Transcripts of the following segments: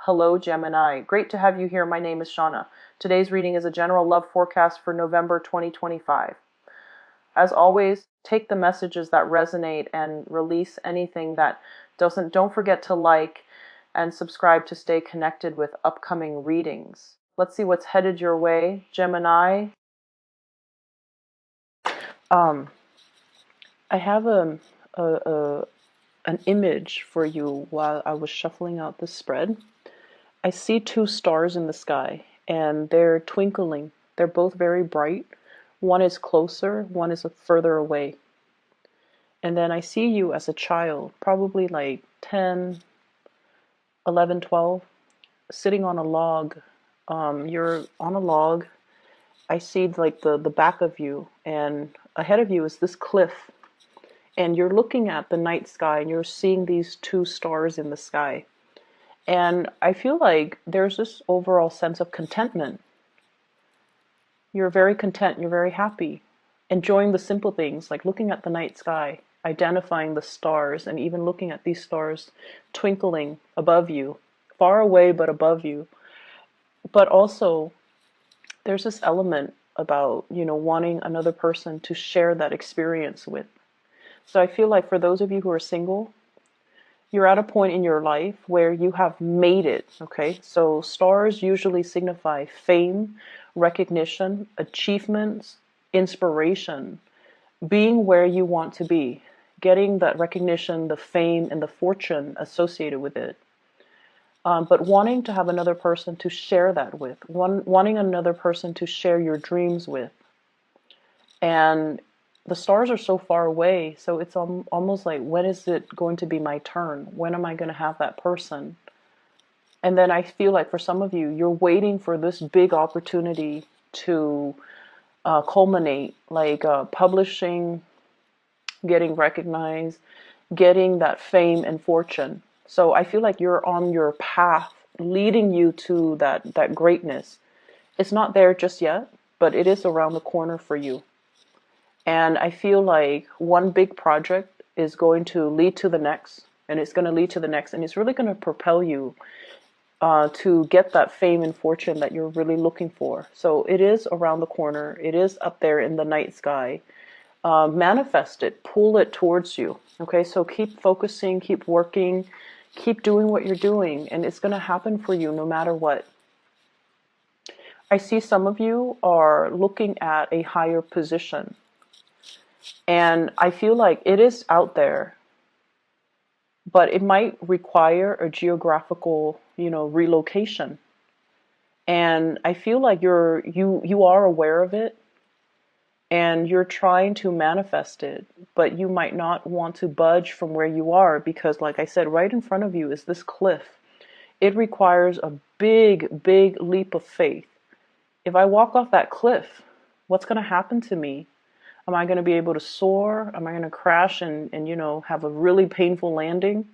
Hello, Gemini. Great to have you here. My name is Shauna. Today's reading is a general love forecast for November 2025. As always, take the messages that resonate and release anything that doesn't. Don't forget to like and subscribe to stay connected with upcoming readings. Let's see what's headed your way, Gemini. I have a an image for you while I was shuffling out the spread. I see two stars in the sky and they're twinkling. They're both very bright. One is closer, one is further away. And then I see you as a child, probably like 10, 11, 12, sitting on a log. You're on a log. I see like the back of you, and ahead of you is this cliff. And you're looking at the night sky and you're seeing these two stars in the sky. And I feel like there's this overall sense of contentment. You're very content, you're very happy, enjoying the simple things like looking at the night sky, identifying the stars, and even looking at these stars twinkling above you, far away but above you. But also, there's this element about, wanting another person to share that experience with. So I feel like for those of you who are single, you're at a point in your life where you have made it, okay? So stars usually signify fame, recognition, achievements, inspiration, being where you want to be, getting that recognition, the fame, and the fortune associated with it. But wanting to have another person to share that with, wanting another person to share your dreams with. And the stars are so far away, so it's almost like, when is it going to be my turn? When am I going to have that person? And then I feel like for some of you, you're waiting for this big opportunity to culminate, like publishing, getting recognized, getting that fame and fortune. So I feel like you're on your path leading you to that greatness. It's not there just yet, but it is around the corner for you. And I feel like one big project is going to lead to the next, and it's going to lead to the next, and it's really going to propel you to get that fame and fortune that you're really looking for. So it is around the corner. It is up there in the night sky. Manifest it, pull it towards you. Okay, so keep focusing, keep working, keep doing what you're doing, and it's going to happen for you no matter what. I see some of you are looking at a higher position. And I feel like it is out there, but it might require a geographical, relocation. And I feel like you are aware of it and you're trying to manifest it, but you might not want to budge from where you are because, like I said, right in front of you is this cliff. It requires a big, big leap of faith. If I walk off that cliff, what's going to happen to me? Am I going to be able to soar? Am I going to crash and have a really painful landing?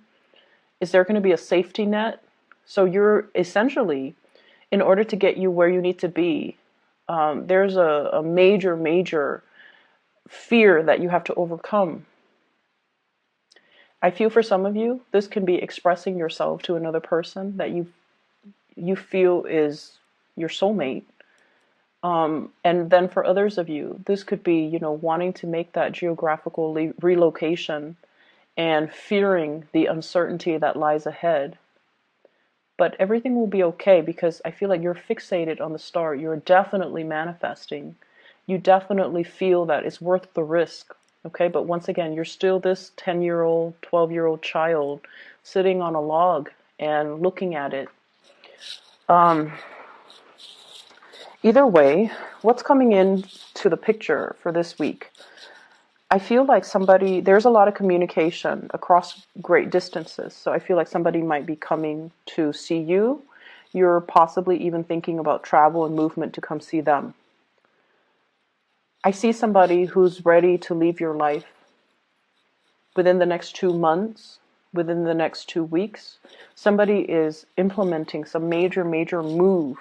Is there going to be a safety net? So you're essentially, in order to get you where you need to be, there's a major, major fear that you have to overcome. I feel for some of you, this can be expressing yourself to another person that you feel is your soulmate. And then for others of you, this could be, wanting to make that geographical relocation and fearing the uncertainty that lies ahead. But everything will be okay because I feel like you're fixated on the star. You're definitely manifesting. You definitely feel that it's worth the risk. Okay, but once again, you're still this 10-year-old, 12-year-old child sitting on a log and looking at it. Either way, what's coming into the picture for this week? I feel like there's a lot of communication across great distances. So I feel like somebody might be coming to see you. You're possibly even thinking about travel and movement to come see them. I see somebody who's ready to leave your life within the next 2 months, within the next 2 weeks. Somebody is implementing some major, major move.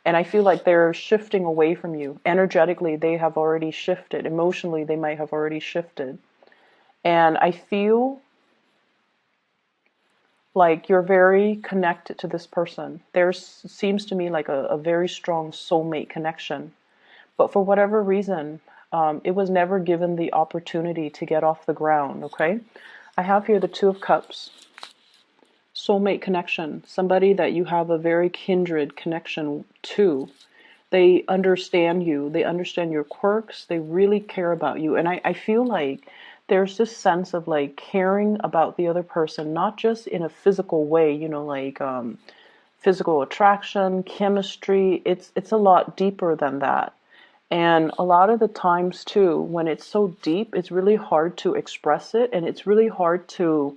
And I feel like they're shifting away from you. Energetically, they have already shifted. Emotionally, they might have already shifted. And I feel Like you're very connected to this person. There seems to me like a very strong soulmate connection. But for whatever reason, it was never given the opportunity to get off the ground, okay? I have here the Two of Cups. Soulmate connection. Somebody that you have a very kindred connection to. They understand you. They understand your quirks. They really care about you. And I feel like there's this sense of like caring about the other person, not just in a physical way, you know, like physical attraction, chemistry. It's a lot deeper than that. And a lot of the times too, when it's so deep, it's really hard to express it, and it's really hard to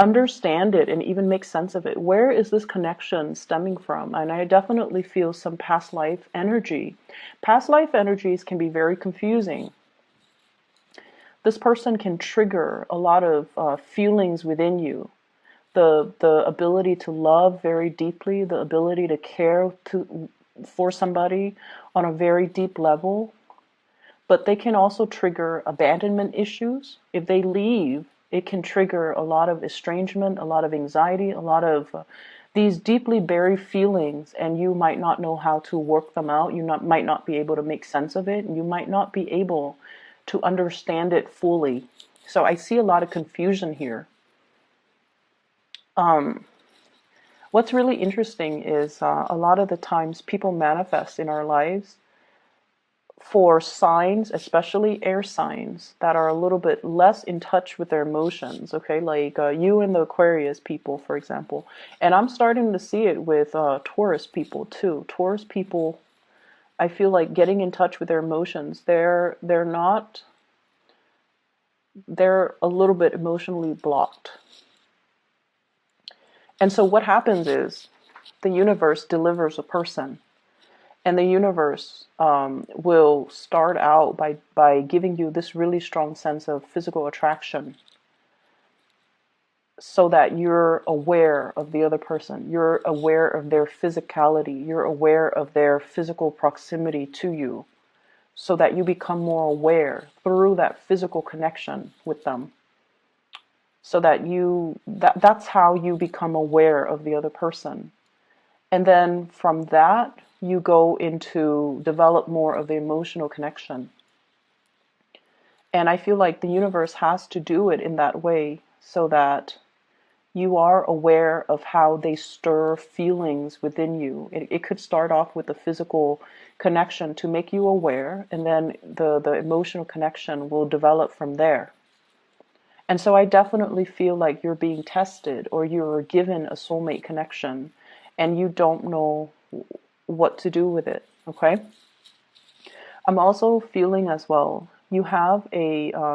understand it and even make sense of it. Where is this connection stemming from? And I definitely feel some past life energy. Past life energies can be very confusing. This person can trigger a lot of feelings within you. The ability to love very deeply, the ability to care for somebody on a very deep level. But they can also trigger abandonment issues. If they leave, it can trigger a lot of estrangement, a lot of anxiety, a lot of these deeply buried feelings, and you might not know how to work them out. Might not be able to make sense of it, and you might not be able to understand it fully. So I see a lot of confusion here. What's really interesting is a lot of the times people manifest in our lives for signs, especially air signs, that are a little bit less in touch with their emotions, okay? Like you and the Aquarius people, for example. And I'm starting to see it with Taurus people too. Taurus people, I feel like getting in touch with their emotions, they're a little bit emotionally blocked. And so what happens is the universe delivers a person. And the universe will start out by giving you this really strong sense of physical attraction so that you're aware of the other person. You're aware of their physicality. You're aware of their physical proximity to you so that you become more aware through that physical connection with them. So that that's how you become aware of the other person. And then from that, you go into develop more of the emotional connection. And I feel like the universe has to do it in that way so that you are aware of how they stir feelings within you. It could start off with the physical connection to make you aware, and then the emotional connection will develop from there. And so I definitely feel like you're being tested or you're given a soulmate connection and you don't know what to do with it, okay? I'm also feeling as well, you have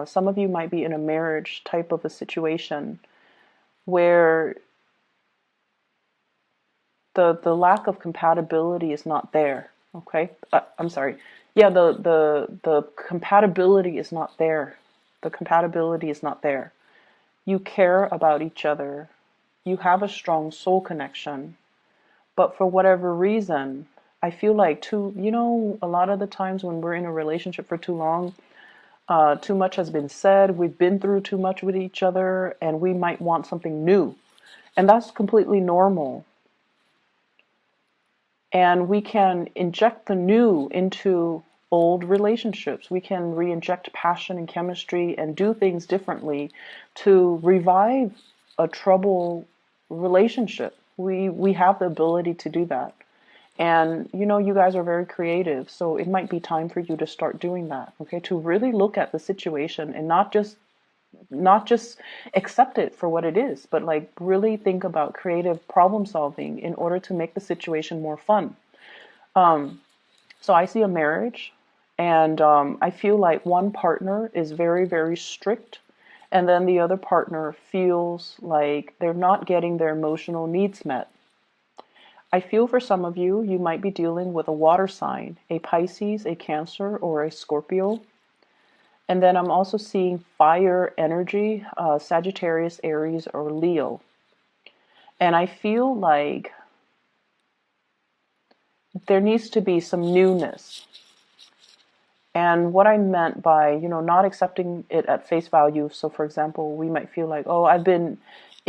some of you might be in a marriage type of a situation where the lack of compatibility is not there, okay? I'm sorry. Yeah, the compatibility is not there. The compatibility is not there. You care about each other. You have a strong soul connection. But for whatever reason, I feel like a lot of the times when we're in a relationship for too long, too much has been said, we've been through too much with each other, and we might want something new. And that's completely normal. And we can inject the new into old relationships. We can re-inject passion and chemistry and do things differently to revive a troubled relationship. We have the ability to do that. And you guys are very creative, so it might be time for you to start doing that, okay? To really look at the situation and not just accept it for what it is, but like really think about creative problem solving in order to make the situation more fun. So I see a marriage, and I feel like one partner is very, very strict, and then the other partner feels like they're not getting their emotional needs met. I feel for some of you, you might be dealing with a water sign, a Pisces, a Cancer, or a Scorpio. And then I'm also seeing fire energy, Sagittarius, Aries, or Leo. And I feel like there needs to be some newness. And what I meant by, not accepting it at face value. So for example, we might feel like, oh, I've been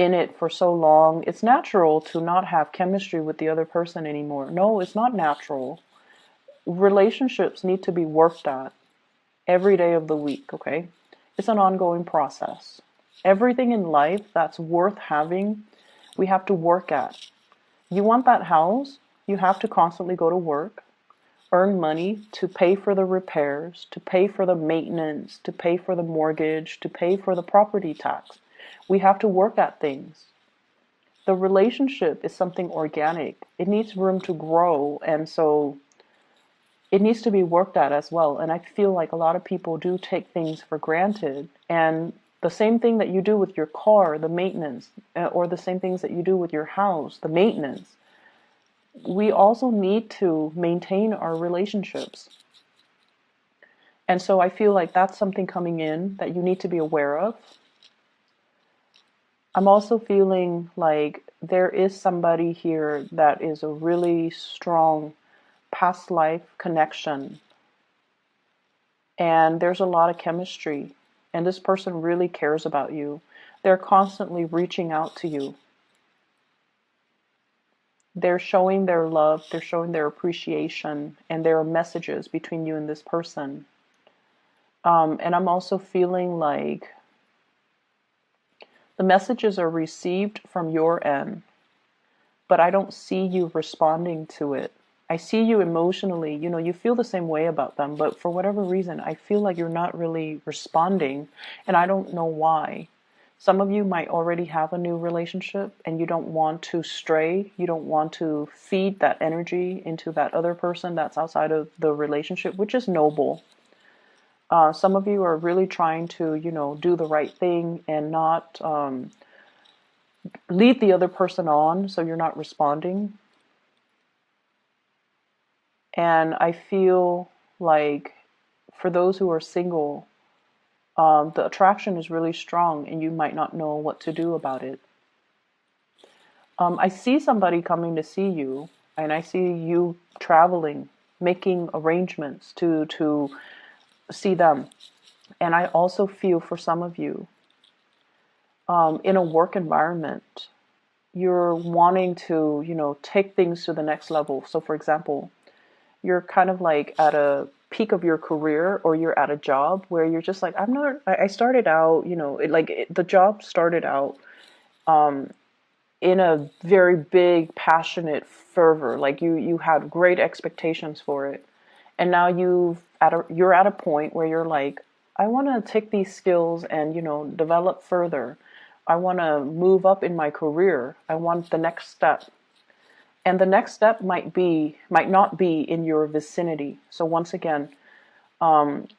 in it for so long, it's natural to not have chemistry with the other person anymore. No, it's not natural. Relationships need to be worked at every day of the week, okay? It's an ongoing process. Everything in life that's worth having, we have to work at. You want that house, you have to constantly go to work, earn money to pay for the repairs, to pay for the maintenance, to pay for the mortgage, to pay for the property tax. We have to work at things. The relationship is something organic. It needs room to grow, and so it needs to be worked at as well. And I feel like a lot of people do take things for granted. And the same thing that you do with your car, the maintenance, or the same things that you do with your house, the maintenance, we also need to maintain our relationships. And so I feel like that's something coming in that you need to be aware of. I'm also feeling like there is somebody here that is a really strong past life connection. And there's a lot of chemistry. And this person really cares about you. They're constantly reaching out to you. They're showing their love, they're showing their appreciation, and there are messages between you and this person. And I'm also feeling like the messages are received from your end, but I don't see you responding to it. I see you emotionally, you feel the same way about them, but for whatever reason, I feel like you're not really responding, and I don't know why. Some of you might already have a new relationship and you don't want to stray. You don't want to feed that energy into that other person that's outside of the relationship, which is noble. Some of you are really trying to, do the right thing and not lead the other person on, so you're not responding. And I feel like for those who are single, the attraction is really strong and you might not know what to do about it. I see somebody coming to see you, and I see you traveling, making arrangements to see them. And I also feel for some of you, in a work environment, you're wanting to, take things to the next level. So for example, you're kind of like at a peak of your career, or you're at a job where you're just like, I started out, the job started out in a very big, passionate fervor. Like you had great expectations for it. And now you're at a point where you're like, I want to take these skills and, develop further. I want to move up in my career. I want the next step. And the next step might not be in your vicinity. So once again,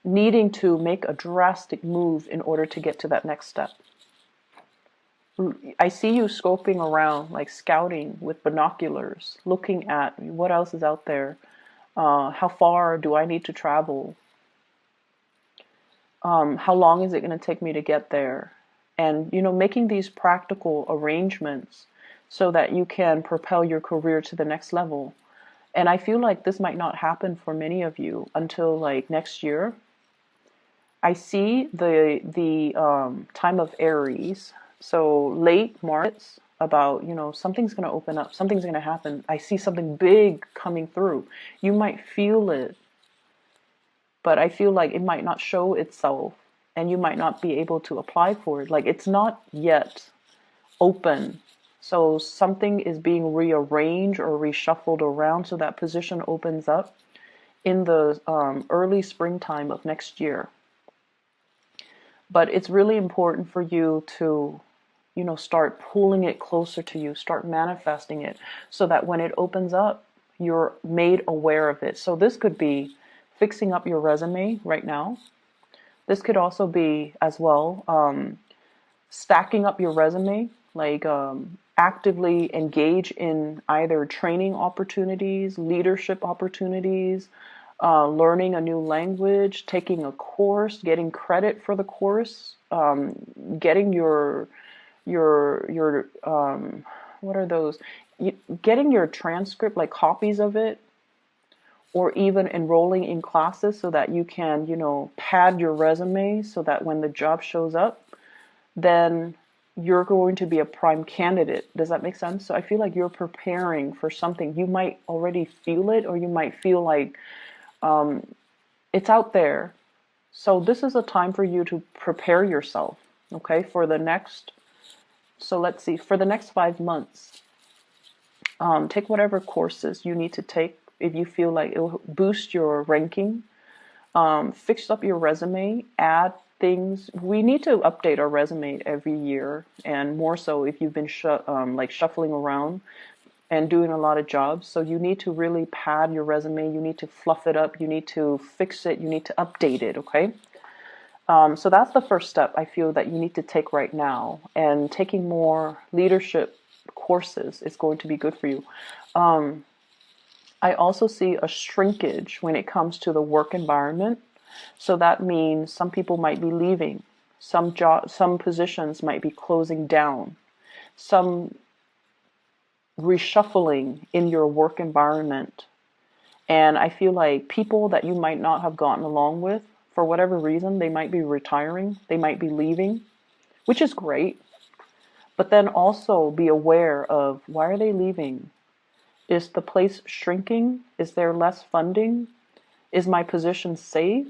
needing to make a drastic move in order to get to that next step. I see you scoping around, like scouting with binoculars, looking at what else is out there. How far do I need to travel? How long is it going to take me to get there? And, making these practical arrangements so that you can propel your career to the next level. And I feel like this might not happen for many of you until like next year. I see the time of Aries, so late March, about, something's going to open up, something's going to happen. I see something big coming through. You might feel it, but I feel like it might not show itself and you might not be able to apply for it. Like it's not yet open. So something is being rearranged or reshuffled around so that position opens up in the early springtime of next year. But it's really important for you to, start pulling it closer to you, start manifesting it so that when it opens up, you're made aware of it. So this could be fixing up your resume right now. This could also be as well stacking up your resume, like actively engage in either training opportunities, leadership opportunities, learning a new language, taking a course, getting credit for the course, getting your what are those? Getting your transcript, like copies of it, or even enrolling in classes so that you can, pad your resume so that when the job shows up, then you're going to be a prime candidate. Does that make sense? So I feel like you're preparing for something. You might already feel it, or you might feel like it's out there. So this is a time for you to prepare yourself, okay, for the next, so let's see, for the next 5 months. Take whatever courses you need to take if you feel like it will boost your ranking. Fix up your resume, add things. We need to update our resume every year, and more so if you've been like shuffling around and doing a lot of jobs. So you need to really pad your resume. You need to fluff it up. You need to fix it. You need to update it, okay? So that's the first step I feel that you need to take right now. And taking more leadership courses is going to be good for you. I also see a shrinkage when it comes to the work environment. So that means some people might be leaving. Some positions might be closing down. Some reshuffling in your work environment. And I feel like people that you might not have gotten along with, for whatever reason, they might be retiring, they might be leaving, which is great. But then also be aware of, why are they leaving? Is the place shrinking? Is there less funding? Is my position safe?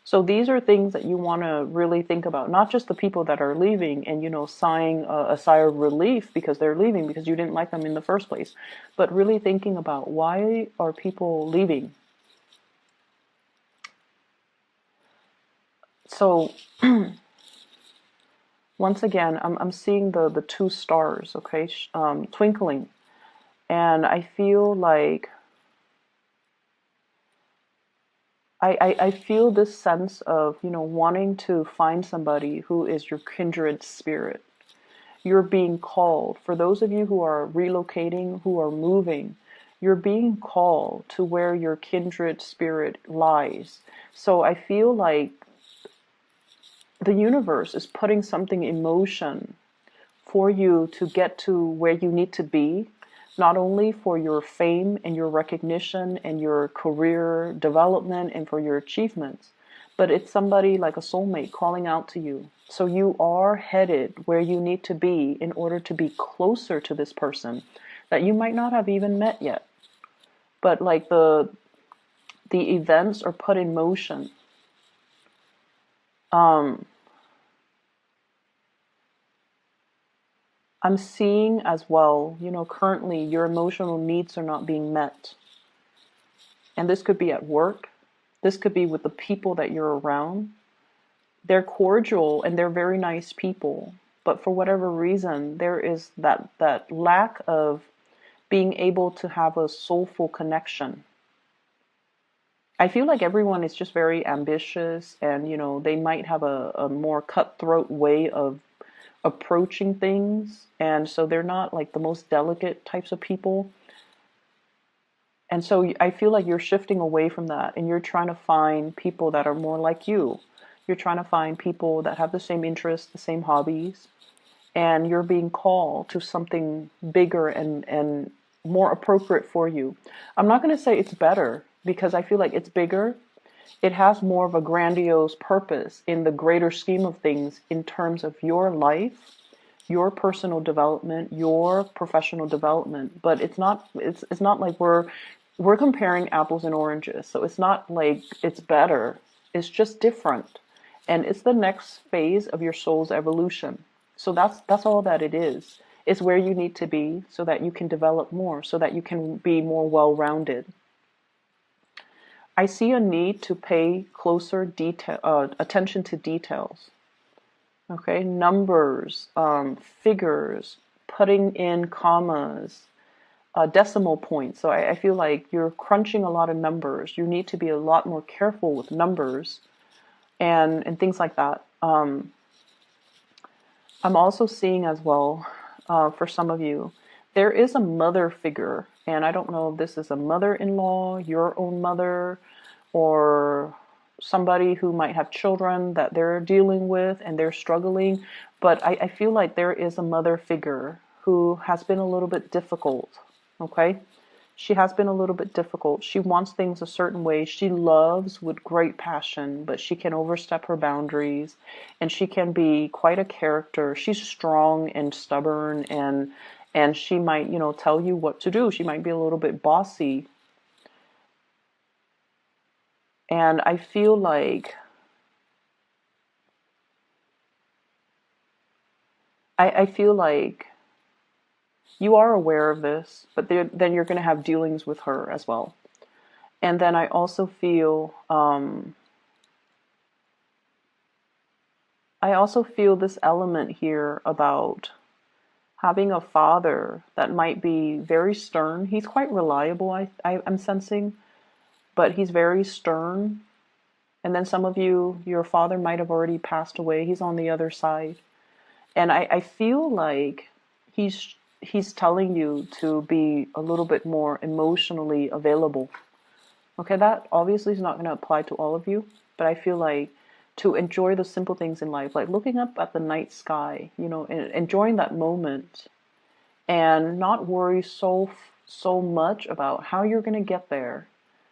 So these are things that you want to really think about, not just the people that are leaving and, sighing a sigh of relief because they're leaving because you didn't like them in the first place, but really thinking about, why are people leaving? So once again, I'm seeing the two stars, okay, twinkling. And I feel like I feel this sense of, wanting to find somebody who is your kindred spirit. You're being called. For those of you who are relocating, who are moving, you're being called to where your kindred spirit lies. So I feel like the universe is putting something in motion for you to get to where you need to be, not only for your fame and your recognition and your career development and for your achievements, but it's somebody like a soulmate calling out to you. So you are headed where you need to be in order to be closer to this person that you might not have even met yet. But like the events are put in motion. I'm seeing as well, currently your emotional needs are not being met. And this could be at work. This could be with the people that you're around. They're cordial and they're very nice people. But for whatever reason, there is that lack of being able to have a soulful connection. I feel like everyone is just very ambitious and, they might have a more cutthroat way of approaching things, and so they're not like the most delicate types of people. And so I feel like you're shifting away from that and you're trying to find people that are more like you. You're trying to find people that have the same interests, the same hobbies, and you're being called to something bigger and more appropriate for you. I'm not going to say it's better, because I feel like it's bigger. It has more of a grandiose purpose in the greater scheme of things in terms of your life, your personal development, your professional development. But it's not like we're comparing apples and oranges. So it's not like it's better. It's just different. And it's the next phase of your soul's evolution. So that's all that it is. It's where you need to be so that you can develop more, so that you can be more well-rounded. I see a need to pay closer attention to details. Okay, numbers, figures, putting in commas, decimal points. So I feel like you're crunching a lot of numbers. You need to be a lot more careful with numbers and things like that. I'm also seeing as well, for some of you, there is a mother figure, and I don't know if this is a mother-in-law, your own mother, or somebody who might have children that they're dealing with and they're struggling. But I feel like there is a mother figure who has been a little bit difficult, okay? She has been a little bit difficult. She wants things a certain way. She loves with great passion, but she can overstep her boundaries, and she can be quite a character. She's strong and stubborn, and she might, you know, tell you what to do. She might be a little bit bossy. And I feel like I feel like you are aware of this, but then you're going to have dealings with her as well. And then I also feel this element here about having a father that might be very stern. He's quite reliable, I'm sensing, but he's very stern. And then some of you, your father might have already passed away. He's on the other side. And I feel like he's telling you to be a little bit more emotionally available. Okay, that obviously is not going to apply to all of you, but I feel like to enjoy the simple things in life, like looking up at the night sky, you know, and enjoying that moment, and not worry so much about how you're going to get there.